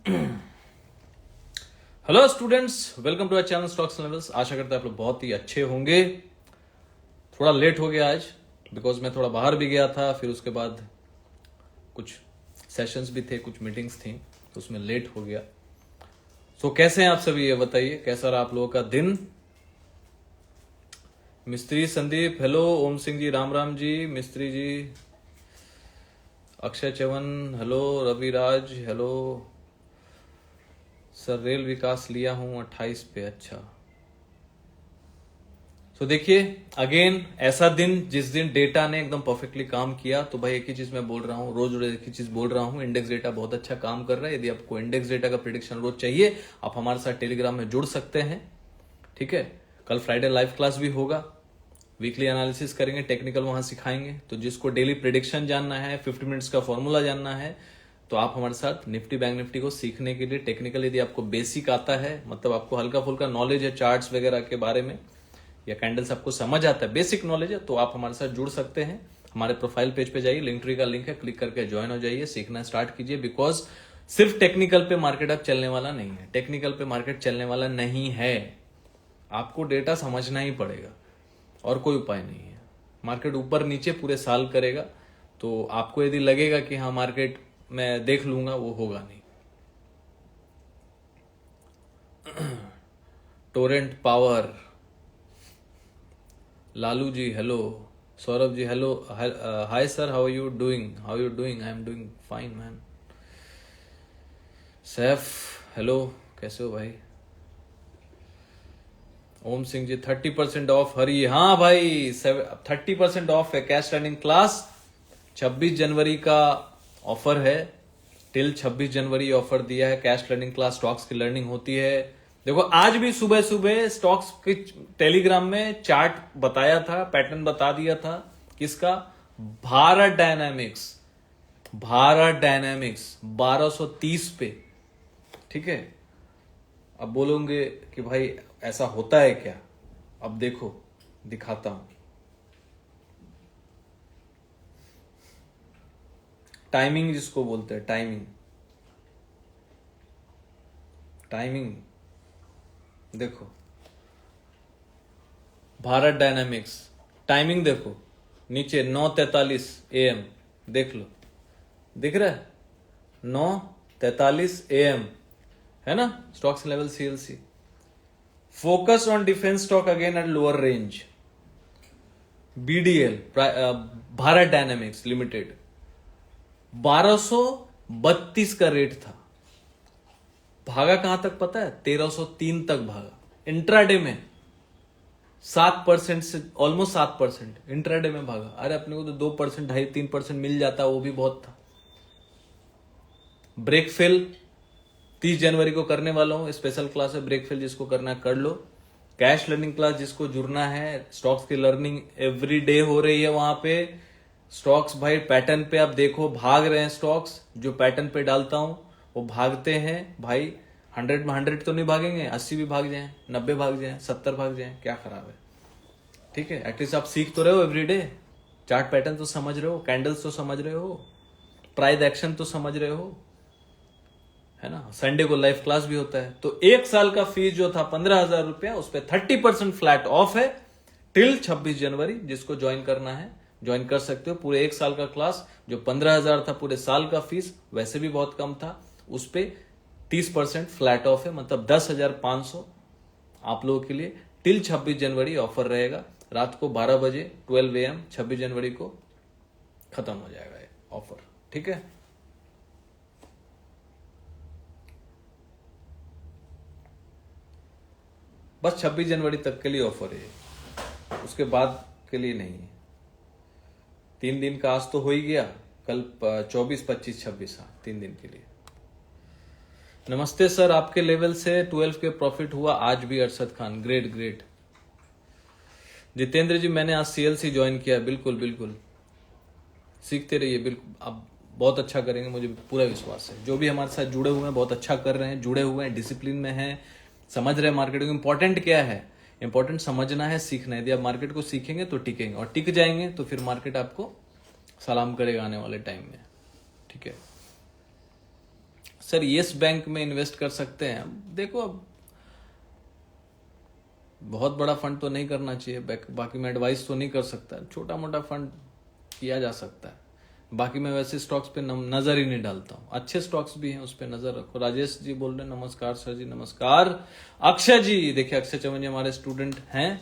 Hello students, welcome to our channel stocks levels. आशा करता है आप लोग बहुत ही अच्छे होंगे। थोड़ा लेट हो गया आज बिकॉज मैं थोड़ा बाहर भी गया था, फिर उसके बाद कुछ सेशंस भी थे, कुछ मीटिंग्स थी, तो उसमें लेट हो गया। सो कैसे हैं आप सभी, ये बताइए कैसा रहा आप लोगों का दिन। मिस्त्री संदीप हेलो, ओम सिंह जी राम राम जी, मिस्त्री जी Akshay Chyavan hello, Ravi Raj hello sir. Rail विकास लिया हूं 28 पे। अच्छा, तो देखिए अगेन ऐसा दिन जिस दिन डेटा ने एकदम परफेक्टली काम किया। तो भाई एक ही चीज मैं बोल रहा हूँ, रोज रोज एक ही चीज बोल रहा हूँ, इंडेक्स डेटा बहुत अच्छा काम कर रहा है। यदि आपको इंडेक्स डेटा का प्रिडिक्शन रोज चाहिए, आप हमारे साथ टेलीग्राम में जुड़ सकते हैं। ठीक है, कल फ्राइडे लाइव क्लास भी होगा, वीकली एनालिसिस करेंगे, टेक्निकल वहां सिखाएंगे। तो जिसको डेली प्रिडिक्शन जानना है, 50 मिनट्स का फॉर्मूला जानना है, तो आप हमारे साथ निफ्टी बैंक निफ्टी को सीखने के लिए टेक्निकल, यदि आपको बेसिक आता है, मतलब आपको हल्का फुल्का नॉलेज है चार्ट्स वगैरह के बारे में, या कैंडल्स आपको समझ आता है, बेसिक नॉलेज है, तो आप हमारे साथ जुड़ सकते हैं। हमारे प्रोफाइल पेज पे जाइए, लिंक ट्री का लिंक है, क्लिक करके ज्वाइन हो जाइए, सीखना स्टार्ट कीजिए। बिकॉज सिर्फ टेक्निकल पे मार्केट अब चलने वाला नहीं है, टेक्निकल पे मार्केट चलने वाला नहीं है। आपको डेटा समझना ही पड़ेगा और कोई उपाय नहीं है। मार्केट ऊपर नीचे पूरे साल करेगा, तो आपको यदि लगेगा कि हाँ मार्केट मैं देख लूंगा, वो होगा नहीं। Torrent Power, Lalu ji hello, Saurabh ji hello, hi sir, how you doing, how you doing, I am doing fine man. Saif hello, कैसे हो भाई। ओम सिंह जी 30% ऑफ हरी, हाँ भाई 30% ऑफ है कैश लर्निंग क्लास। 26 जनवरी का ऑफर है, टिल 26 जनवरी ऑफर दिया है। कैश लर्निंग क्लास स्टॉक्स की लर्निंग होती है। देखो आज भी सुबह सुबह स्टॉक्स के टेलीग्राम में चार्ट बताया था, पैटर्न बता दिया था। किसका? भारत डायनामिक्स। भारत डायनामिक्स 1230 पे। ठीक है, अब बोलोगे कि भाई ऐसा होता है क्या? अब देखो, दिखाता हूं। टाइमिंग जिसको बोलते हैं, टाइमिंग, टाइमिंग देखो, भारत डायनामिक्स टाइमिंग देखो, नीचे 9:43 AM, देख लो, दिख रहा है 9:43 AM, है ना। Stocks level CLC, focus on defence stock again at lower range. BDL Bharat dynamics limited 1232 का रेट था, भागा कहां तक पता है? 1303 तक भागा। इंट्राडे में 7% से ऑलमोस्ट 7% इंट्राडे में भागा। अरे अपने को तो 2%, 2.5-3% मिल जाता, वो भी बहुत था। ब्रेक फेल 30 जनवरी को करने वाला हूं, स्पेशल क्लास है, ब्रेक फेल जिसको करना है कर लो। कैश लर्निंग क्लास जिसको जुड़ना है, स्टॉक्स की लर्निंग एवरी डे हो रही है वहां पे। स्टॉक्स भाई पैटर्न पे आप देखो, भाग रहे हैं स्टॉक्स, जो पैटर्न पे डालता हूं वो भागते हैं भाई। 100 में 100 तो नहीं भागेंगे, 80 भी भाग जाए, 90 भाग जाए, 70 भाग जाए, क्या खराब है। ठीक है, एटलीस्ट आप सीख तो रहे हो एवरीडे, चार्ट पैटर्न तो समझ रहे हो, कैंडल्स तो समझ रहे हो, प्राइस एक्शन तो समझ रहे हो, है ना। संडे को लाइव क्लास भी होता है। तो एक साल का फीस जो था 15,000 रुपया, उस पर 30% फ्लैट ऑफ है टिल 26 जनवरी। जिसको ज्वाइन करना है ज्वाइन कर सकते हो। पूरे एक साल का क्लास जो 15,000 था पूरे साल का फीस, वैसे भी बहुत कम था, उस पर 30% फ्लैट ऑफ है, मतलब 10,500 आप लोगों के लिए टिल 26 जनवरी ऑफर रहेगा। रात को 12 बजे 12 AM 26 जनवरी को खत्म हो जाएगा ये ऑफर। ठीक है, बस 26 जनवरी तक के लिए ऑफर है, उसके बाद के लिए नहीं है। 3 दिन का आज तो हो ही गया, कल 24, 25, 26, हाँ 3 दिन के लिए। नमस्ते सर, आपके लेवल से 12 के प्रॉफिट हुआ आज भी। Arshad Khan great great. जितेंद्र जी मैंने आज CLC ज्वाइन किया, बिल्कुल बिल्कुल सीखते रहिए, बिल्कुल आप बहुत अच्छा करेंगे, मुझे पूरा विश्वास है। जो भी हमारे साथ जुड़े हुए हैं बहुत अच्छा कर रहे हैं, जुड़े हुए हैं, डिसिप्लिन में हैं, समझ रहे हैं मार्केटिंग। इंपॉर्टेंट क्या है? इंपॉर्टेंट समझना है, सीखना है। यदि आप मार्केट को सीखेंगे तो टिकेंगे, और टिक जाएंगे तो फिर मार्केट आपको सलाम करेगा आने वाले टाइम में। ठीक है, सर येस बैंक में इन्वेस्ट कर सकते हैं। देखो अब बहुत बड़ा फंड तो नहीं करना चाहिए, बाकी मैं एडवाइस तो नहीं कर सकता, छोटा मोटा फंड किया जा सकता है। बाकी मैं वैसे स्टॉक्स पे नजर ही नहीं डालता हूँ, अच्छे स्टॉक्स भी हैं उस पर नजर रखो। राजेश जी बोल रहे हैं नमस्कार सर जी। नमस्कार। अक्षय जी, देखिए अक्षय चौहान जी हमारे स्टूडेंट हैं,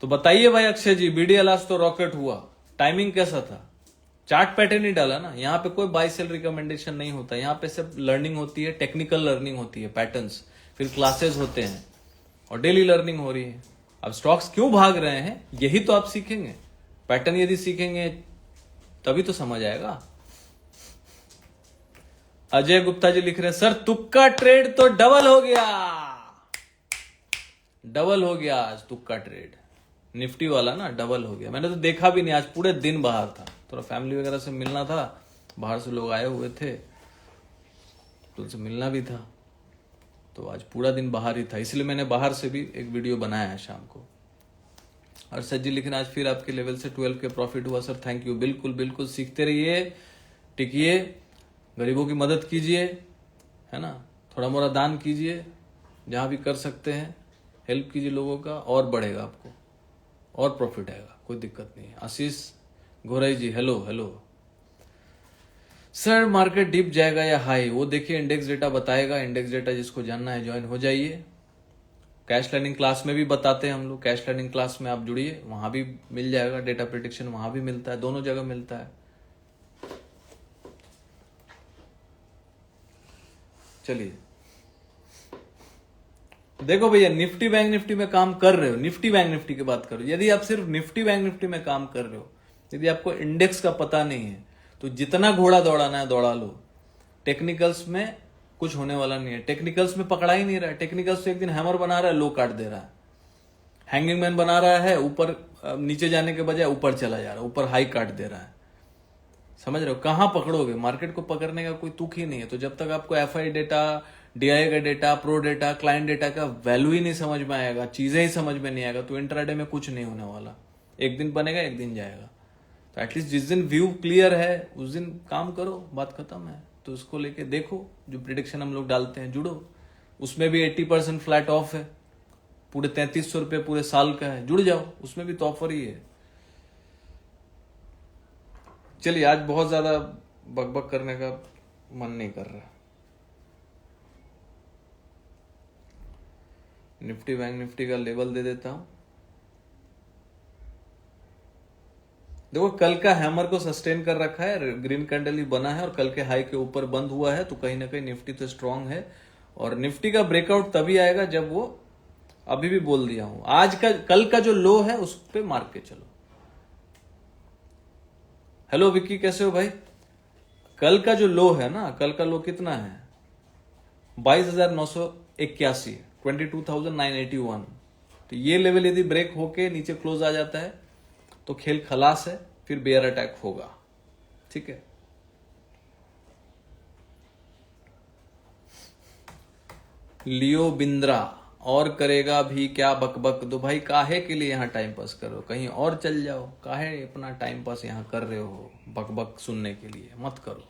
तो बताइए भाई अक्षय जी, बीडीएल आज तो रॉकेट हुआ, टाइमिंग कैसा था? चार्ट पैटर्न ही डाला ना, यहाँ पे कोई बाय सेल रिकमेंडेशन नहीं होता, यहाँ पे सिर्फ लर्निंग होती है, टेक्निकल लर्निंग होती है, पैटर्न्स, फिर क्लासेस होते हैं और डेली लर्निंग हो रही है। अब स्टॉक्स क्यों भाग रहे हैं यही तो आप सीखेंगे, पैटर्न यदि सीखेंगे तभी तो समझ आएगा। अजय गुप्ता जी लिख रहे हैं सर तुक्का ट्रेड तो डबल हो गया, डबल हो गया आज तुक्का ट्रेड, निफ्टी वाला ना डबल हो गया। मैंने तो देखा भी नहीं, आज पूरे दिन बाहर था, थोड़ा फैमिली वगैरह से मिलना था, बाहर से लोग आए हुए थे तो उनसे मिलना भी था, तो आज पूरा दिन बाहर ही था, इसलिए मैंने बाहर से भी एक वीडियो बनाया है शाम को। अर्षद जी लिखना आज फिर आपके लेवल से 12 के प्रॉफिट हुआ सर, थैंक यू। बिल्कुल बिल्कुल सीखते रहिए, टिकिए, गरीबों की मदद कीजिए, है ना, थोड़ा मोड़ा दान कीजिए, जहां भी कर सकते हैं हेल्प कीजिए लोगों का, और बढ़ेगा आपको और प्रॉफिट आएगा, कोई दिक्कत नहीं है। Ashish Ghorai ji hello hello. Sir market dip जाएगा या हाई? वो देखिए इंडेक्स डेटा बताएगा, इंडेक्स डेटा जिसको जानना है ज्वाइन हो जाइए। कैश लर्निंग क्लास में भी बताते हैं हम लोग, कैश लर्निंग क्लास में आप जुड़िए, वहां भी मिल जाएगा डेटा प्रेडिक्शन, वहां भी मिलता है, दोनों जगह मिलता है। चलिए देखो भैया, निफ्टी बैंक निफ्टी में काम कर रहे हो, निफ्टी बैंक निफ्टी की बात करो, यदि आप सिर्फ निफ्टी बैंक निफ्टी में काम कर रहे हो, यदि आपको इंडेक्स का पता नहीं है तो जितना घोड़ा दौड़ाना है दौड़ा लो, टेक्निकल्स में कुछ होने वाला नहीं है, टेक्निकल्स में पकड़ा ही नहीं रहा है। टेक्निकल्स तो एक दिन हैमर बना रहा है, लो काट दे रहा है, हैंगिंग मैन बना रहा है, ऊपर नीचे जाने के बजाय ऊपर चला जा रहा है, ऊपर हाई काट दे रहा है, समझ रहे हो? कहां पकड़ोगे? मार्केट को पकड़ने का कोई तुक ही नहीं है। तो जब तक आपको एफआई डेटा, डीआई का data, pro data, client data का वैल्यू ही नहीं समझ में आएगा, चीजें ही समझ में नहीं आएगा, तो इंट्राडे में कुछ नहीं होने वाला, एक दिन बनेगा एक दिन जाएगा। तो एटलीस्ट जिस दिन व्यू क्लियर है उस दिन काम करो, बात खत्म है। तो उसको लेके देखो, जो प्रिडिक्शन हम लोग डालते हैं जुड़ो, उसमें भी 80% फ्लैट ऑफ है, पूरे 3300 रुपये पूरे साल का है, जुड़ जाओ, उसमें भी तो ऑफर ही है। चलिए आज बहुत ज्यादा बकबक करने का मन नहीं कर रहा। निफ्टी बैंक निफ्टी का लेवल दे देता हूं। देखो कल का हैमर को सस्टेन कर रखा है, ग्रीन कैंडल ही बना है और कल के हाई के ऊपर बंद हुआ है, तो कहीं ना कहीं निफ्टी तो स्ट्रांग है। और निफ्टी का ब्रेकआउट तभी आएगा जब वो, अभी भी बोल दिया हूं, आज का कल का जो लो है उस पे मार के चलो। हेलो विक्की कैसे हो भाई? कल का जो लो है ना, कल का लो कितना है? 22,981, 22,981। तो ये लेवल यदि ब्रेक होके नीचे क्लोज आ जाता है तो खेल खलास है, फिर बेयर अटैक होगा, ठीक है। लियो बिंद्रा, और करेगा भी क्या बकबक? तो भाई काहे के लिए यहाँ टाइम पास करो, कहीं और चल जाओ, काहे अपना टाइम पास यहाँ कर रहे हो बकबक सुनने के लिए? मत करो।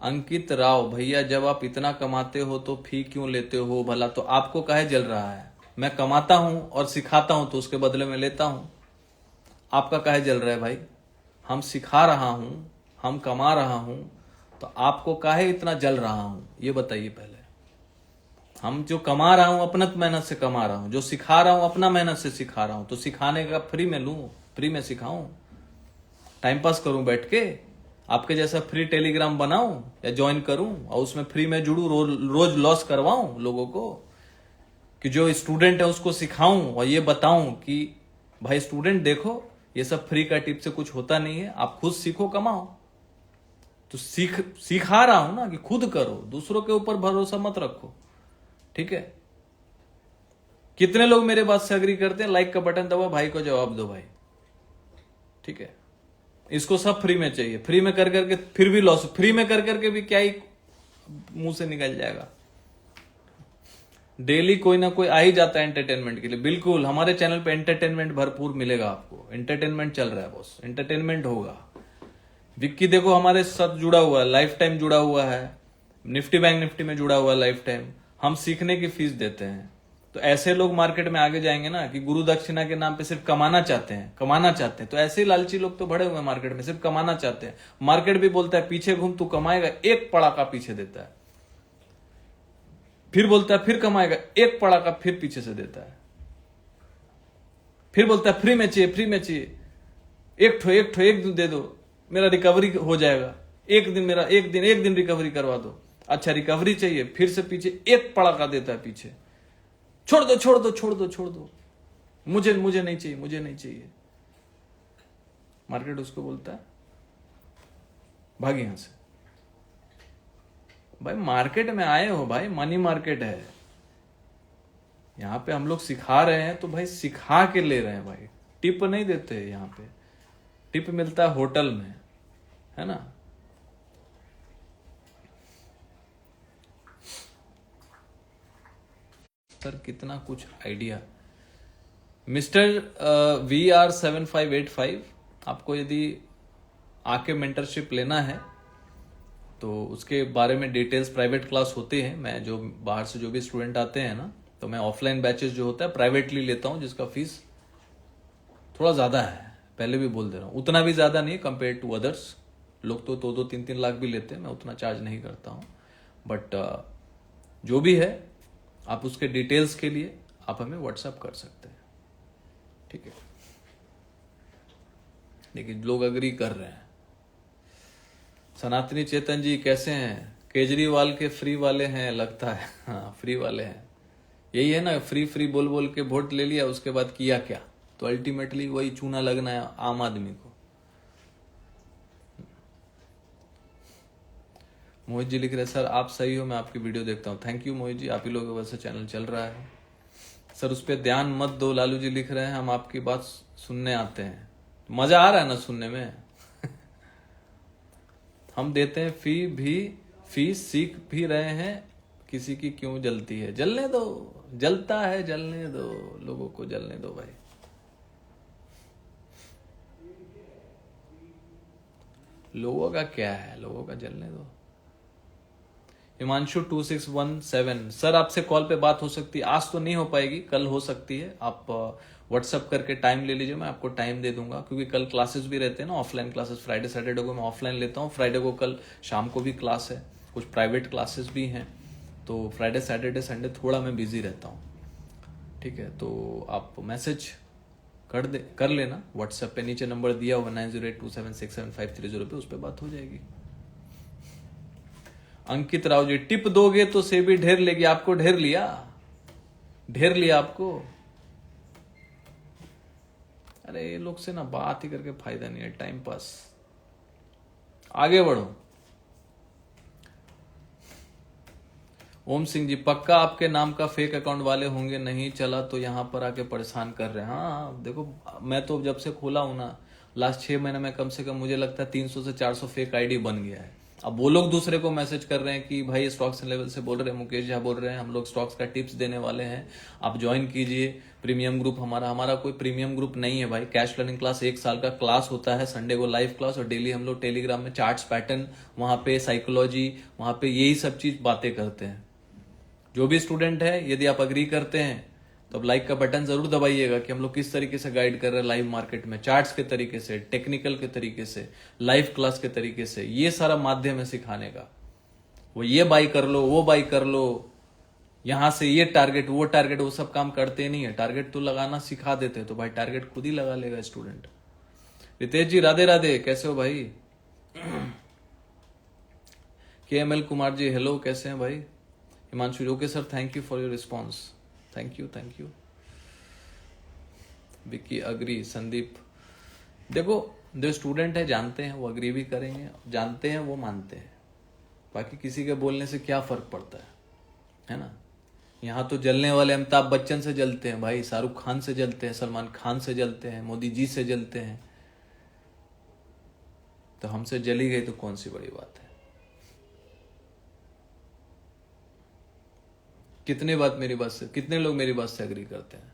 अंकित राव, भैया जब आप इतना कमाते हो तो फी क्यों लेते हो भला? तो आपको काहे जल रहा है? मैं कमाता हूं और सिखाता हूं तो उसके बदले में लेता हूं, आपका काहे जल रहा है भाई? हम सिखा रहा हूं, हम कमा रहा हूं, तो आपको काहे इतना जल रहा हूं ये बताइए पहले। हम जो कमा रहा हूं अपना मेहनत से कमा रहा हूं, जो सिखा रहा हूं अपना मेहनत से सिखा रहा हूं, तो सिखाने का फ्री में लूं, फ्री में सिखाऊं, टाइम पास करूं बैठ के? आपके जैसा फ्री टेलीग्राम बनाऊं या ज्वाइन करूं और उसमें फ्री में जुड़ूं, रोज लॉस करवाऊं लोगों को, कि जो स्टूडेंट है उसको सिखाऊं और ये बताऊं कि भाई स्टूडेंट देखो ये सब फ्री का टिप से कुछ होता नहीं है, आप खुद सीखो कमाओ। तो सिखा रहा हूं ना कि खुद करो, दूसरों के ऊपर भरोसा मत रखो, ठीक है। कितने लोग मेरे बात से अग्री करते हैं? लाइक का बटन दबाओ, भाई को जवाब दो भाई, ठीक है। इसको सब फ्री में चाहिए, फ्री में कर करके फिर भी लॉस, फ्री में कर करके भी क्या ही मुंह से निकल जाएगा। डेली कोई ना कोई आ ही जाता है एंटरटेनमेंट के लिए। बिल्कुल हमारे चैनल पे एंटरटेनमेंट भरपूर मिलेगा आपको, एंटरटेनमेंट चल रहा है बॉस, एंटरटेनमेंट होगा। विक्की देखो हमारे साथ जुड़ा हुआ है, लाइफ टाइम जुड़ा हुआ है, निफ्टी बैंक निफ्टी में जुड़ा हुआ है लाइफ टाइम। हम सीखने की फीस देते हैं। तो ऐसे लोग मार्केट में आगे जाएंगे ना कि गुरु दक्षिणा के नाम पे सिर्फ कमाना चाहते हैं। तो ऐसे ही लालची लोग तो बड़े हुए हैं मार्केट में, सिर्फ कमाना चाहते हैं। मार्केट भी बोलता है पीछे घूम तू कमाएगा, एक पड़ाका पीछे देता है। फिर बोलता है फिर कमाएगा, एक पड़ाका फिर पीछे से देता है। फिर बोलता है फ्री में चाहिए, एक दिन दे दो, मेरा रिकवरी हो जाएगा। एक दिन रिकवरी करवा दो। अच्छा रिकवरी चाहिए, फिर से पीछे एक पड़ाका देता है पीछे, छोड़ दो, मुझे नहीं चाहिए। मार्केट उसको बोलता है भाग यहां से। भाई मार्केट में आए हो भाई, मनी मार्केट है, यहां पे हम लोग सिखा रहे हैं तो भाई सिखा के ले रहे हैं भाई, टिप नहीं देते। यहां पे टिप मिलता है होटल में, है ना। सर कितना कुछ आइडिया। मिस्टर VR7585, आपको यदि आके मेंटरशिप लेना है तो उसके बारे में डिटेल्स, प्राइवेट क्लास होते हैं। मैं जो बाहर से जो भी स्टूडेंट आते हैं ना, तो मैं ऑफलाइन बैचेस जो होता है प्राइवेटली लेता हूं, जिसका फीस थोड़ा ज्यादा है। पहले भी बोल दे रहा हूं, उतना भी ज्यादा नहीं कंपेयर टू अदर्स। लोग तो 2-3 लाख भी लेते हैं, मैं उतना चार्ज नहीं करता हूं। बट जो भी है, आप उसके डिटेल्स के लिए आप हमें व्हाट्सएप कर सकते हैं, ठीक है। लेकिन लोग अग्री कर रहे हैं। सनातनी चेतन जी कैसे हैं? केजरीवाल के फ्री वाले हैं लगता है। हाँ फ्री वाले हैं, यही है ना, फ्री बोल बोल के वोट ले लिया, उसके बाद किया क्या? तो अल्टीमेटली वही चूना लगना है आम आदमी को। मोहित जी लिख रहे सर आप सही हो, मैं आपकी वीडियो देखता हूँ। थैंक यू मोहित जी, आप ही लोगों की वजह से चैनल चल रहा है। सर उस पर ध्यान मत दो, लालू जी लिख रहे हैं, हम आपकी बात सुनने आते हैं। मजा आ रहा है ना सुनने में। हम देते हैं फीस सीख भी रहे हैं, किसी की क्यों जलती है? जलने दो, जलता है जलने दो, लोगों को जलने दो भाई। लोगों का क्या है, लोगों का जलने दो। हिमांशु 2617, सर आपसे कॉल पे बात हो सकती है? आज तो नहीं हो पाएगी, कल हो सकती है। आप व्हाट्सअप करके टाइम ले लीजिए, मैं आपको टाइम दे दूंगा, क्योंकि कल क्लासेस भी रहते हैं ना, ऑफलाइन क्लासेस। फ्राइडे सैटरडे को मैं ऑफलाइन लेता हूँ, फ्राइडे को कल शाम को भी क्लास है, कुछ प्राइवेट क्लासेस भी हैं। तो फ्राइडे सैटरडे संडे थोड़ा मैं बिजी रहता हूँ, ठीक है। तो आप मैसेज कर लेना व्हाट्सएप पे, नीचे नंबर दिया हुआ 9082767530 पे, उस पर बात हो जाएगी। अंकित राव जी, टिप दोगे तो सेबी ढेर लेगी। आपको ढेर लिया आपको। अरे ये लोग से ना बात ही करके फायदा नहीं है, टाइम पास। आगे बढ़ो। ओम सिंह जी, पक्का आपके नाम का फेक अकाउंट वाले होंगे, नहीं चला तो यहां पर आके परेशान कर रहे हैं। हाँ देखो, मैं तो जब से खोला हूं ना, लास्ट 6 महीने में कम से कम मुझे लगता है 300 से 400 फेक आईडी बन गया है। अब वो लोग दूसरे को मैसेज कर रहे हैं कि भाई स्टॉक्स लेवल से बोल रहे हैं, मुकेश झा बोल रहे हैं, हम लोग स्टॉक्स का टिप्स देने वाले हैं, आप ज्वाइन कीजिए प्रीमियम ग्रुप। हमारा कोई प्रीमियम ग्रुप नहीं है भाई। कैश लर्निंग क्लास 1 साल का क्लास होता है, संडे को लाइव क्लास, और डेली हम लोग टेलीग्राम में चार्ट्स, पैटर्न, वहां पे साइकोलॉजी, वहां पे यही सब चीज बातें करते हैं। जो भी स्टूडेंट है, यदि आप अग्री करते हैं तो अब लाइक का बटन जरूर दबाइएगा कि हम लोग किस तरीके से गाइड कर रहे हैं लाइव मार्केट में, चार्ट्स के तरीके से, टेक्निकल के तरीके से, लाइव क्लास के तरीके से। ये सारा माध्यम है सिखाने का। वो ये बाई कर लो, वो बाई कर लो, यहां से ये टारगेट, वो टारगेट, वो सब काम करते नहीं है। टारगेट तो लगाना सिखा देते हैं, तो भाई टारगेट खुद ही लगा लेगा स्टूडेंट। रितेश जी राधे राधे, कैसे हो भाई? KML कुमार जी हेलो, कैसे हैं भाई? Himanshu, okay sir, thank you for your response, thank you. Vicky agree, Sandeep, देखो जो स्टूडेंट है जानते हैं, वो अग्री भी करेंगे, जानते हैं वो मानते हैं। बाकी किसी के बोलने से क्या फर्क पड़ता है ना। यहाँ तो जलने वाले अमिताभ बच्चन से जलते हैं भाई, शाहरुख खान से जलते हैं, सलमान खान से जलते हैं, मोदी जी से जलते हैं। तो हमसे जली गई तो कौन सी बड़ी बात है। कितने लोग मेरी बात से अग्री करते हैं?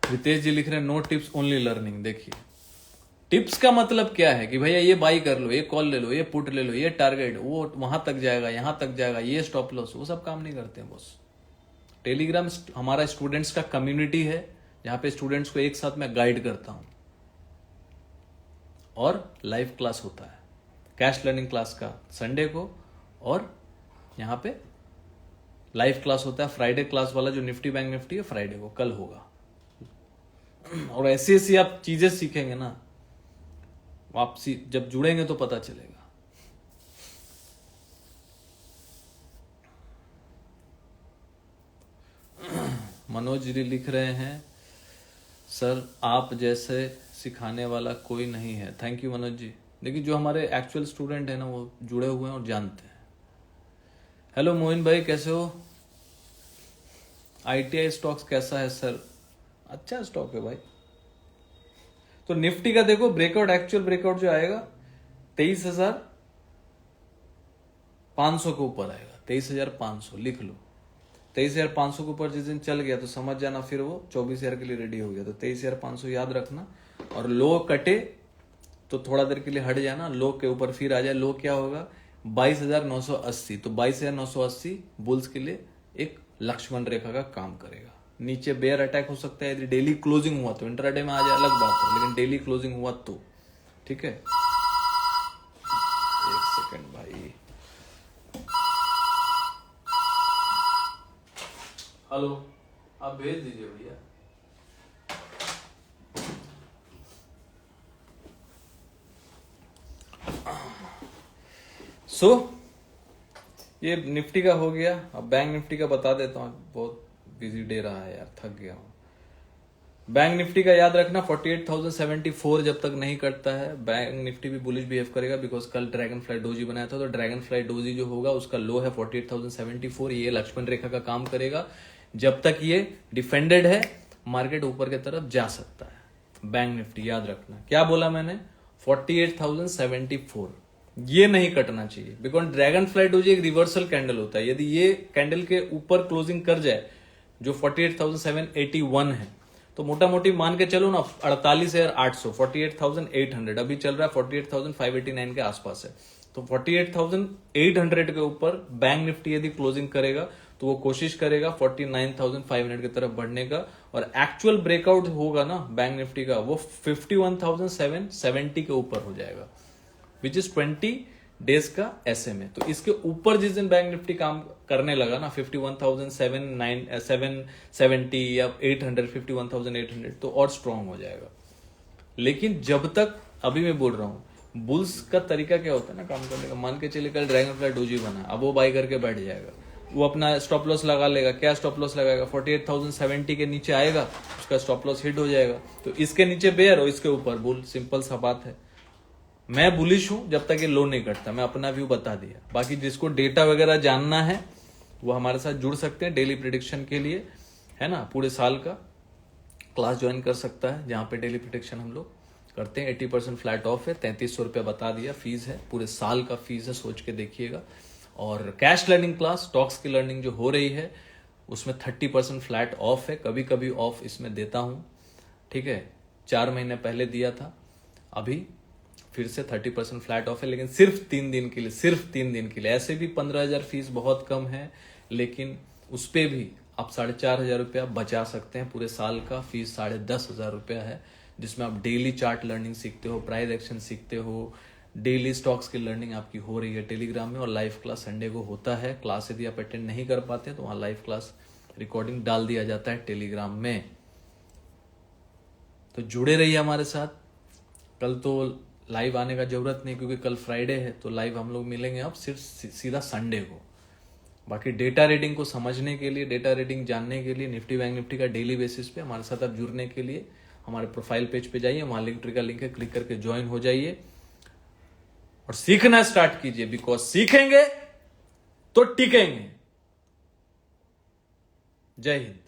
रितेश जी लिख रहे हैं नो टिप्स ओनली लर्निंग। देखिए टिप्स का मतलब क्या है कि भैया ये बाई कर लो, ये कॉल ले लो, ये पुट ले लो, ये टारगेट, वो वहां तक जाएगा, यहां तक जाएगा, ये स्टॉप लॉस, वो सब काम नहीं करते हैं बॉस। टेलीग्राम हमारा स्टूडेंट्स का कम्युनिटी है जहां पे स्टूडेंट्स को एक साथ मैं गाइड करता हूं, और लाइव क्लास होता है कैश लर्निंग क्लास का संडे को, और यहां पे लाइव क्लास होता है फ्राइडे क्लास वाला, जो निफ्टी बैंक निफ्टी है फ्राइडे को कल होगा। और ऐसी ऐसी आप चीजें सीखेंगे ना, आप जब जुड़ेंगे तो पता चलेगा। मनोज जी लिख रहे हैं, सर आप जैसे सिखाने वाला कोई नहीं है। Thank you Manoj ji. देखिए जो हमारे एक्चुअल स्टूडेंट है ना, वो जुड़े हुए हैं और जानते हैं। हेलो मोइन भाई, कैसे हो? ITI स्टॉक्स कैसा है सर? अच्छा स्टॉक है भाई। तो निफ्टी का देखो ब्रेकआउट, एक्चुअल ब्रेकआउट जो आएगा 23,500 के ऊपर आएगा। 23,500 लिख लो। 23,500 के ऊपर जिस दिन चल गया तो समझ जाना फिर वो 24,000 के लिए रेडी हो गया। तो 23,500 याद रखना, और लो कटे तो थोड़ा देर के लिए हट जाना, लो के ऊपर फिर आ जाए। लो क्या होगा? 22,980। तो 22,980 बुल्स के लिए एक लक्ष्मण रेखा का काम करेगा। नीचे बेयर अटैक हो सकता है यदि डेली क्लोजिंग हुआ तो, इंट्राडे में आ जाए अलग बात है, लेकिन डेली क्लोजिंग हुआ तो ठीक है। एक सेकंड भाई। हेलो, आप भेज दीजिए भैया। ये निफ्टी का हो गया। अब बैंक निफ्टी का बता देता हूँ, बहुत बिजी डे रहा है यार, थक गया हूँ। बैंक निफ्टी का याद रखना 48,074 जब तक नहीं कटता है बैंक निफ्टी भी बुलिश बिहेव करेगा, बिकॉज कल ड्रैगन फ्लाई डोजी बनाया था। तो ड्रैगन फ्लाई डोजी जो होगा उसका लो है 48,074। ये लक्ष्मण रेखा का काम करेगा। जब तक ये डिफेंडेड है मार्केट ऊपर की तरफ जा सकता है। बैंक निफ्टी याद रखना, क्या बोला मैंने? 48,074 ये नहीं कटना चाहिए, बिकॉज ड्रैगन फ्लाई डोजी एक रिवर्सल कैंडल होता है। यदि ये कैंडल के ऊपर क्लोजिंग कर जाए जो 48,781 है, तो मोटा मोटी मान के चलो ना 48,800, 48,800 अभी चल रहा है, 48,589 के आसपास है। तो 48,800 के ऊपर बैंक निफ्टी यदि क्लोजिंग करेगा तो वो कोशिश करेगा 49,500 की तरफ बढ़ने का, और एक्चुअल ब्रेकआउट होगा ना बैंक निफ्टी का, वो 51,770 के ऊपर हो जाएगा, विच इज 20 डेज का SMA। तो इसके ऊपर जिस दिन बैंक निफ्टी काम करने लगा ना 51,770 या 800, 51,800, तो और स्ट्रांग हो जाएगा। लेकिन जब तक, अभी मैं बोल रहा हूं, बुल्स का तरीका क्या होता है ना काम करने का, मान के चले कल ड्रैगन फ्लाई डोजी बना, अब वो बाई करके बैठ जाएगा, वो अपना स्टॉप लॉस लगा लेगा। क्या स्टॉप लॉस लगाएगा? 48,070 के नीचे आएगा, उसका स्टॉप लॉस हिट हो जाएगा। तो इसके नीचे बेयर हो, इसके ऊपर बुल, सिंपल सा बात है। मैं बुलिश हूं जब तक ये लो नहीं कटता, मैं अपना व्यू बता दिया। बाकी जिसको डेटा वगैरह जानना है वो हमारे साथ जुड़ सकते हैं डेली प्रिडिक्शन के लिए, है ना। पूरे साल का क्लास ज्वाइन कर सकता है, जहां पे डेली प्रिडिक्शन हम लोग करते हैं। 80% फ्लैट ऑफ है, 3300 रुपया बता दिया फीस है, पूरे साल का फीस है, सोच के देखिएगा। और कैश लर्निंग क्लास, स्टॉक्स की लर्निंग जो हो रही है उसमें 30% फ्लैट ऑफ है। कभी कभी ऑफ इसमें देता हूं, ठीक है। 4 महीने पहले दिया था, अभी फिर से 30% फ्लैट ऑफ है, लेकिन सिर्फ 3 दिन के लिए, सिर्फ 3 दिन के लिए। ऐसे भी 15,000 फीस बहुत कम है, लेकिन उस पे भी आप 4,500 रुपया बचा सकते हैं। पूरे साल का फीस 10,500 रुपया है, जिसमें आप डेली चार्ट लर्निंग सीखते हो, प्राइस एक्शन सीखते हो, डेली स्टॉक्स की लर्निंग आपकी हो रही है टेलीग्राम में। और लाइव क्लास संडे को होता है। क्लास यदि आप अटेंड नहीं कर पाते तो वहां लाइव क्लास रिकॉर्डिंग डाल दिया जाता है टेलीग्राम में। तो जुड़े रहिए हमारे साथ। कल तो लाइव आने का जरूरत नहीं, क्योंकि कल फ्राइडे है, तो लाइव हम लोग मिलेंगे अब सिर्फ सीधा संडे को। बाकी डेटा रीडिंग को समझने के लिए, डेटा रीडिंग जानने के लिए, निफ्टी बैंक निफ्टी का डेली बेसिस पे हमारे साथ आप जुड़ने के लिए हमारे प्रोफाइल पेज पे जाइए, वहां लिंक ट्री का लिंक है, क्लिक करके ज्वाइन हो जाइए और सीखना स्टार्ट कीजिए। बिकॉज सीखेंगे तो टिकेंगे। जय हिंद।